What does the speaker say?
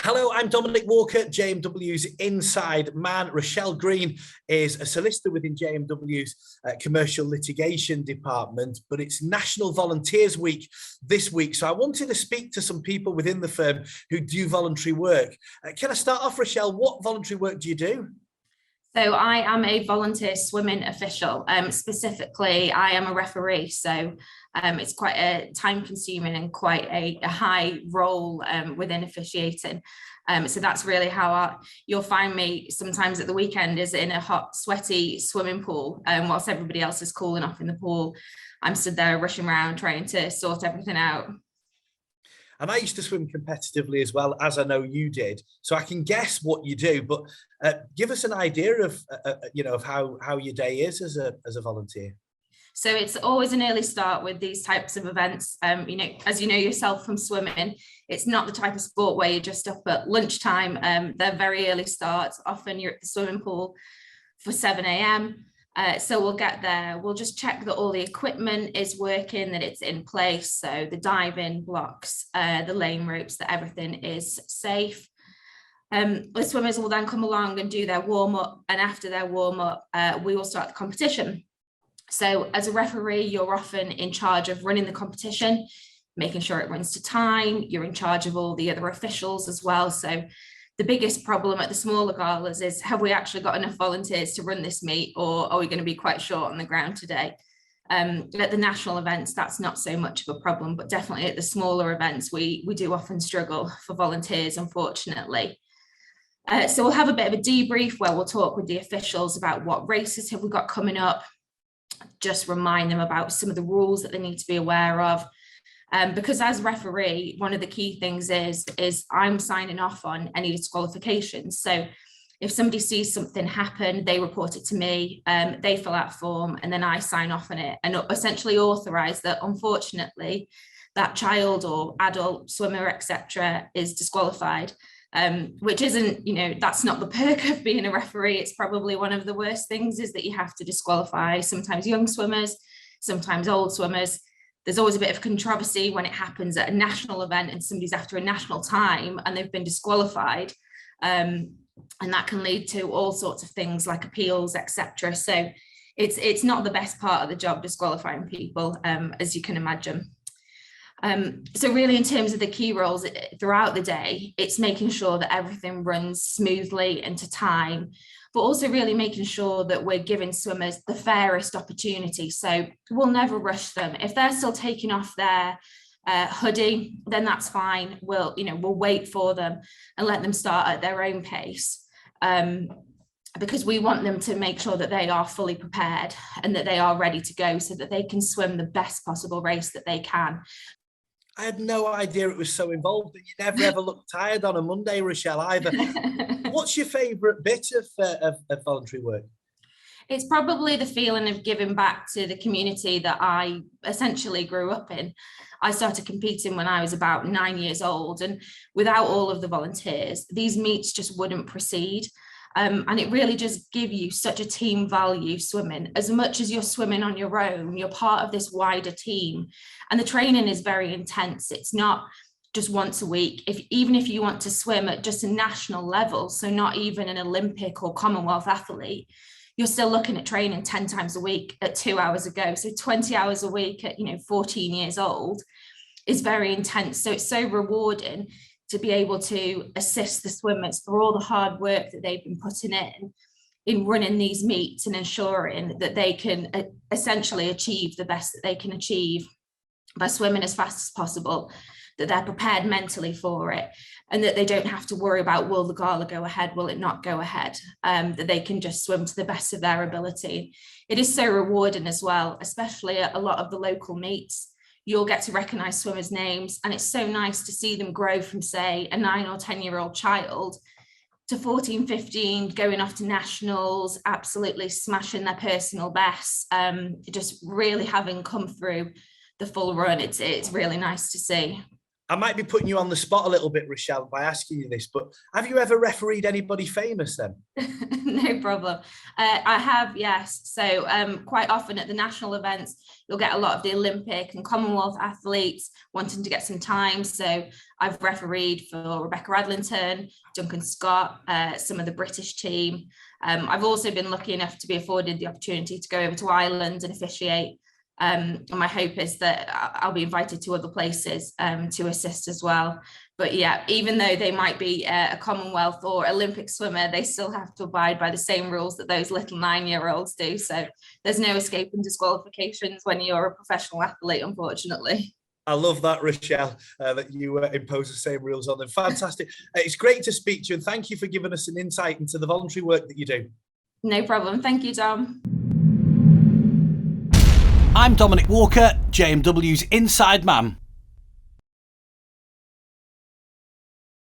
Hello, I'm Dominic Walker, JMW's Inside Man. Rachelle Green is a solicitor within JMW's commercial litigation department, but it's National Volunteers Week this week. So I wanted to speak to some people within the firm who do voluntary work. Can I start off, Rachelle? What voluntary work do you do? So I am a volunteer swimming official. Specifically, I am a referee. So it's quite a time-consuming and quite a high role within officiating. So that's really how you'll find me sometimes at the weekend is in a hot, sweaty swimming pool. Whilst everybody else is cooling off in the pool, I'm stood there rushing around trying to sort everything out. And I used to swim competitively as well, as I know you did. So I can guess what you do, but give us an idea of, of how your day is as a volunteer. So it's always an early start with these types of events. As you know yourself from swimming, it's not the type of sport where you're just up at lunchtime. They're very early starts. Often you're at the swimming pool for 7 a.m. So we'll get there, we'll just check that all the equipment is working, that it's in place. So the diving blocks, the lane ropes, that everything is safe. The swimmers will then come along and do their warm-up, and after their warm-up, we will start the competition. So as a referee, you're often in charge of running the competition, making sure it runs to time. You're in charge of all the other officials as well. So the biggest problem at the smaller galas is, have we actually got enough volunteers to run this meet, or are we going to be quite short on the ground today? At the national events, that's not so much of a problem, but definitely at the smaller events, we do often struggle for volunteers, unfortunately. So we'll have a bit of a debrief where we'll talk with the officials about what races have we got coming up, just remind them about some of the rules that they need to be aware of. Because as referee, one of the key things is I'm signing off on any disqualifications. So if somebody sees something happen, they report it to me, they fill out a form, and then I sign off on it and essentially authorize that, unfortunately, that child or adult swimmer, etc., is disqualified. Which isn't, that's not the perk of being a referee. It's probably one of the worst things, is that you have to disqualify sometimes young swimmers, sometimes old swimmers. There's always a bit of controversy when it happens at a national event and somebody's after a national time and they've been disqualified. And that can lead to all sorts of things like appeals, etc. So it's not the best part of the job, disqualifying people, as you can imagine. So really, in terms of the key roles throughout the day, it's making sure that everything runs smoothly and to time, but also really making sure that we're giving swimmers the fairest opportunity. So we'll never rush them. If they're still taking off their hoodie, then that's fine. We'll wait for them and let them start at their own pace. Because we want them to make sure that they are fully prepared and that they are ready to go so that they can swim the best possible race that they can. I had no idea it was so involved, and you never ever look tired on a Monday, Rachelle, either. What's your favourite bit of voluntary work? It's probably the feeling of giving back to the community that I essentially grew up in. I started competing when I was about 9 years old, and without all of the volunteers, these meets just wouldn't proceed. And it really just gives you such a team value swimming. As much as you're swimming on your own, you're part of this wider team. And the training is very intense. It's not just once a week. Even if you want to swim at just a national level, so not even an Olympic or Commonwealth athlete, you're still looking at training 10 times a week at 2 hours a go. So 20 hours a week at 14 years old is very intense. So it's so rewarding to be able to assist the swimmers for all the hard work that they've been putting in running these meets and ensuring that they can essentially achieve the best that they can achieve by swimming as fast as possible, that they're prepared mentally for it, and that they don't have to worry about, will the gala go ahead, will it not go ahead, that they can just swim to the best of their ability. It is so rewarding as well, especially at a lot of the local meets. You'll get to recognise swimmers' names, and it's so nice to see them grow from, say, a 9 or 10-year-old child to 14, 15, going off to nationals, absolutely smashing their personal best, just really having come through the full run. It's really nice to see. I might be putting you on the spot a little bit, Rachelle, by asking you this, but have you ever refereed anybody famous then? No problem. I have, yes. So quite often at the national events, you'll get a lot of the Olympic and Commonwealth athletes wanting to get some time. So I've refereed for Rebecca Adlington, Duncan Scott, some of the British team. I've also been lucky enough to be afforded the opportunity to go over to Ireland and officiate. And my hope is that I'll be invited to other places to assist as well. But yeah, even though they might be a Commonwealth or Olympic swimmer, they still have to abide by the same rules that those little 9-year-olds do. So there's no escaping disqualifications when you're a professional athlete, unfortunately. I love that, Rachelle, that you impose the same rules on them. Fantastic. It's great to speak to you, and thank you for giving us an insight into the voluntary work that you do. No problem. Thank you, Dom. I'm Dominic Walker, JMW's Inside Man.